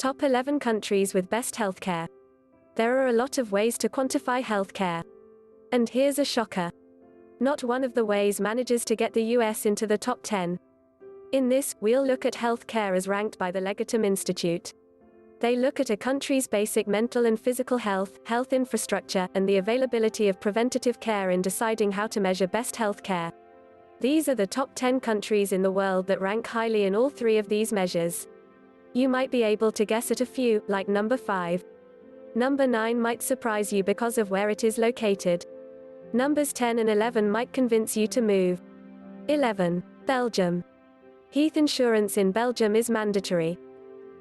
Top 11 countries with best healthcare. There are a lot of ways to quantify healthcare. And here's a shocker. Not one of the ways manages to get the US into the top 10. In this, we'll look at healthcare as ranked by the Legatum Institute. They look at a country's basic mental and physical health, health infrastructure, and the availability of preventative care in deciding how to measure best healthcare. These are the top 10 countries in the world that rank highly in all three of these measures. You might be able to guess at a few, like number 5. Number 9 might surprise you because of where it is located. Numbers 10 and 11 might convince you to move. 11. Belgium. Health insurance in Belgium is mandatory.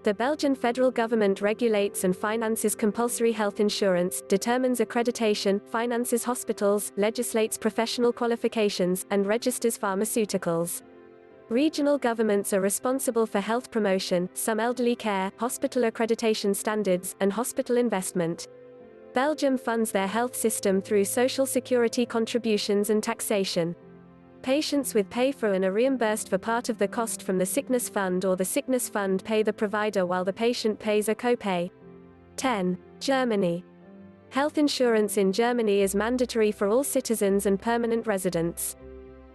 The Belgian federal government regulates and finances compulsory health insurance, determines accreditation, finances hospitals, legislates professional qualifications, and registers pharmaceuticals. Regional governments are responsible for health promotion, some elderly care, hospital accreditation standards, and hospital investment. Belgium funds their health system through social security contributions and taxation. Patients with pay-for-and are reimbursed for part of the cost from the sickness fund, or the sickness fund pay the provider while the patient pays a copay. 10. Germany. Health insurance in Germany is mandatory for all citizens and permanent residents.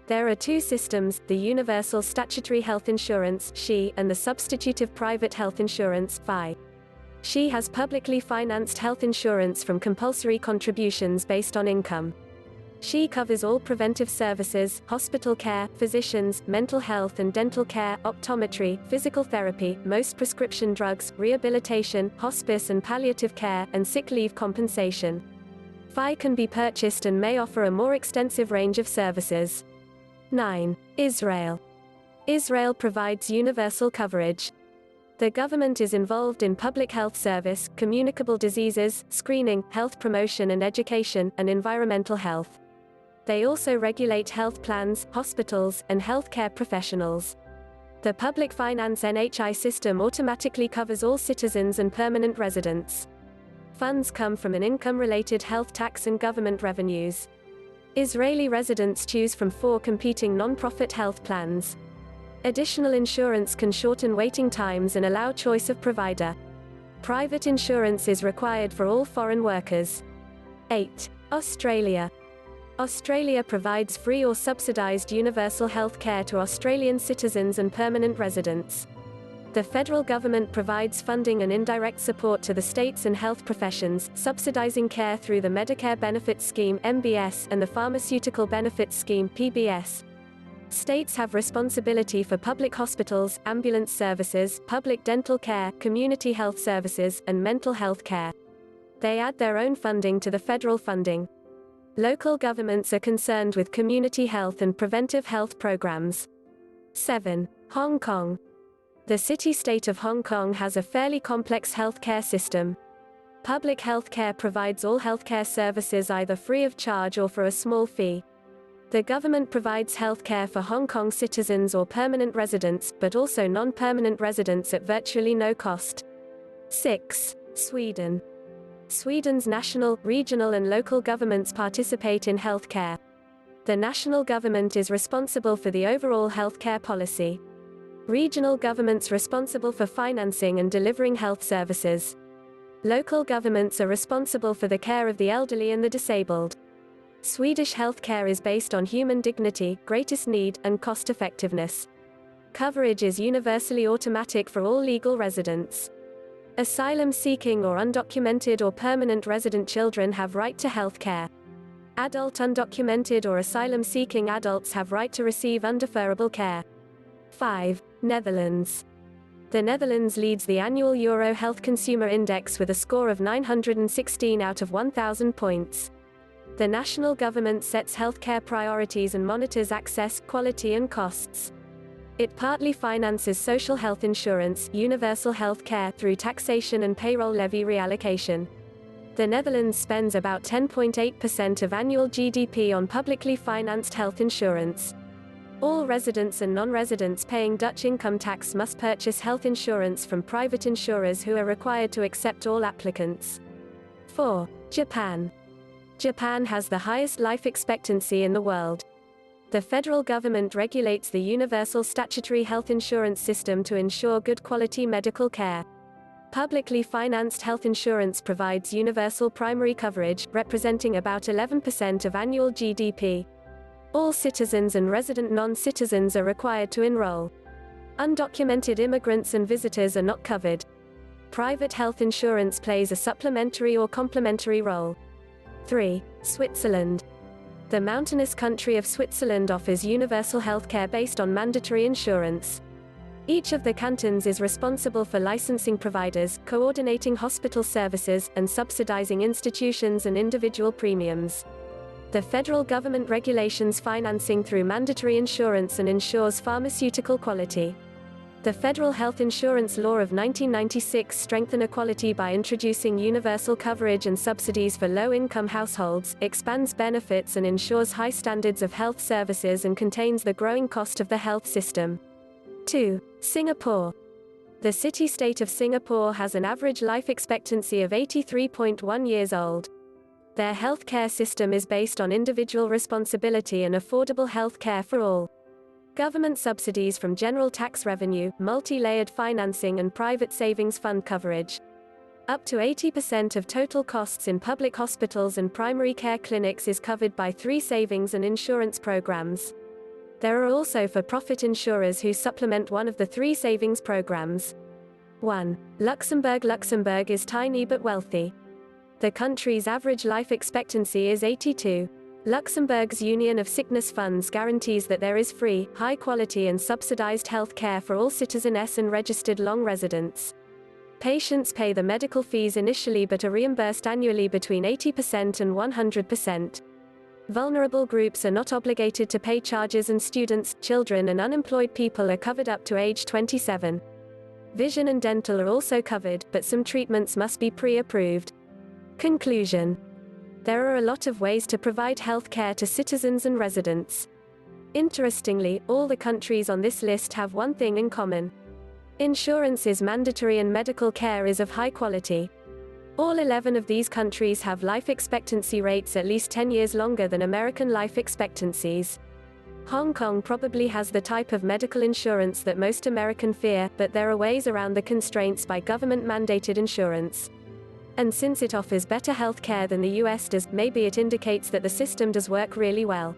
There are two systems, the Universal Statutory Health Insurance (SHI) and the Substitutive Private Health Insurance (FI). SHI has publicly financed health insurance from compulsory contributions based on income. SHI covers all preventive services, hospital care, physicians, mental health and dental care, optometry, physical therapy, most prescription drugs, rehabilitation, hospice and palliative care, and sick leave compensation. FI can be purchased and may offer a more extensive range of services. 9. Israel. Israel provides universal coverage. The government is involved in public health service, communicable diseases, screening, health promotion and education, and environmental health. They also regulate health plans, hospitals, and healthcare professionals. The public finance NHI system automatically covers all citizens and permanent residents. Funds come from an income-related health tax and government revenues. Israeli residents choose from 4 competing non-profit health plans. Additional insurance can shorten waiting times and allow choice of provider. Private insurance is required for all foreign workers. 8. Australia. Australia provides free or subsidised universal health care to Australian citizens and permanent residents. The federal government provides funding and indirect support to the states and health professions, subsidising care through the Medicare Benefits Scheme (MBS) and the Pharmaceutical Benefits Scheme (PBS). States have responsibility for public hospitals, ambulance services, public dental care, community health services, and mental health care. They add their own funding to the federal funding. Local governments are concerned with community health and preventive health programs. 7. Hong Kong. The city-state of Hong Kong has a fairly complex healthcare system. Public healthcare provides all healthcare services either free of charge or for a small fee. The government provides healthcare for Hong Kong citizens or permanent residents, but also non-permanent residents at virtually no cost. 6. Sweden. Sweden's national, regional and local governments participate in healthcare. The national government is responsible for the overall healthcare policy. Regional governments responsible for financing and delivering health services. Local governments are responsible for the care of the elderly and the disabled. Swedish healthcare is based on human dignity, greatest need, and cost-effectiveness. Coverage is universally automatic for all legal residents. Asylum-seeking or undocumented or permanent resident children have right to health care. Adult undocumented or asylum-seeking adults have right to receive undeferrable care. 5. Netherlands. The Netherlands leads the annual Euro Health Consumer Index with a score of 916 out of 1,000 points. The national government sets healthcare priorities and monitors access, quality and costs. It partly finances social health insurance, universal health care, through taxation and payroll levy reallocation. The Netherlands spends about 10.8% of annual GDP on publicly financed health insurance. All residents and non-residents paying Dutch income tax must purchase health insurance from private insurers who are required to accept all applicants. 4. Japan. Japan has the highest life expectancy in the world. The federal government regulates the universal statutory health insurance system to ensure good quality medical care. Publicly financed health insurance provides universal primary coverage, representing about 11% of annual GDP. All citizens and resident non-citizens are required to enroll. Undocumented immigrants and visitors are not covered. Private health insurance plays a supplementary or complementary role. 3. Switzerland. The mountainous country of Switzerland offers universal healthcare based on mandatory insurance. Each of the cantons is responsible for licensing providers, coordinating hospital services, and subsidizing institutions and individual premiums. The federal government regulations financing through mandatory insurance and ensures pharmaceutical quality. The Federal Health Insurance Law of 1996 strengthened equality by introducing universal coverage and subsidies for low-income households, expands benefits and ensures high standards of health services and contains the growing cost of the health system. 2. Singapore. The city-state of Singapore has an average life expectancy of 83.1 years old. Their healthcare system is based on individual responsibility and affordable health care for all. Government subsidies from general tax revenue, multi-layered financing and private savings fund coverage. Up to 80% of total costs in public hospitals and primary care clinics is covered by 3 savings and insurance programs. There are also for-profit insurers who supplement one of the 3 savings programs. 1. Luxembourg. Luxembourg is tiny but wealthy. The country's average life expectancy is 82. Luxembourg's Union of Sickness Funds guarantees that there is free, high-quality and subsidized health care for all citizens and registered long residents. Patients pay the medical fees initially but are reimbursed annually between 80% and 100%. Vulnerable groups are not obligated to pay charges and students, children and unemployed people are covered up to age 27. Vision and dental are also covered, but some treatments must be pre-approved. Conclusion. There are a lot of ways to provide health care to citizens and residents. Interestingly, all the countries on this list have one thing in common. Insurance is mandatory and medical care is of high quality. All 11 of these countries have life expectancy rates at least 10 years longer than American life expectancies. Hong Kong probably has the type of medical insurance that most Americans fear, but there are ways around the constraints by government-mandated insurance. And since it offers better health care than the US does, maybe it indicates that the system does work really well.